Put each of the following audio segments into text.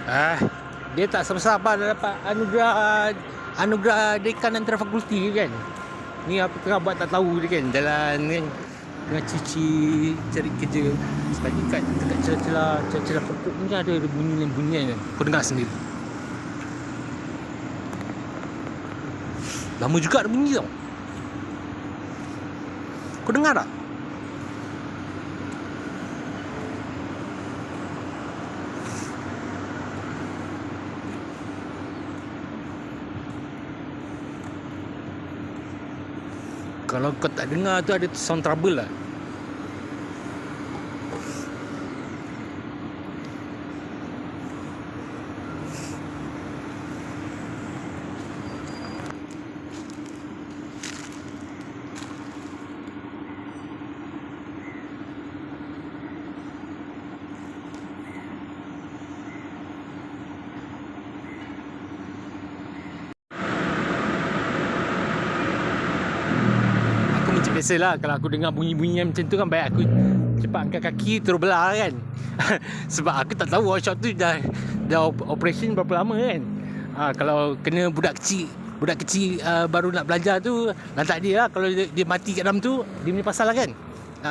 Ah, dia tak sabar-sabar dah dapat anugerah dekan antara fakulti kan. Ni apa tengah buat tak tahu dia kan. Jalan kan. Tengah cuci cari kerja. Sekali kat dekat celah-celah pokok ni ada bunyi-bunyi kan. Kau dengar sendiri. Lama juga ada bunyi tau. Kau dengar tak? Kalau kau tak dengar tu ada sound trouble lah. Biasalah kalau aku dengar bunyi-bunyi macam tu kan, baik aku cepat angkat kaki terus belah kan. Sebab aku tak tahu workshop tu dah operation berapa lama kan. Kalau kena budak kecil baru nak belajar tu, lantak dia lah. Kalau dia mati kat dalam tu, dia punya pasal lah kan.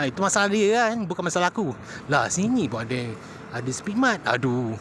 Itu masalah dia kan, bukan masalah aku. Lah sini pun ada speed mat. Aduh.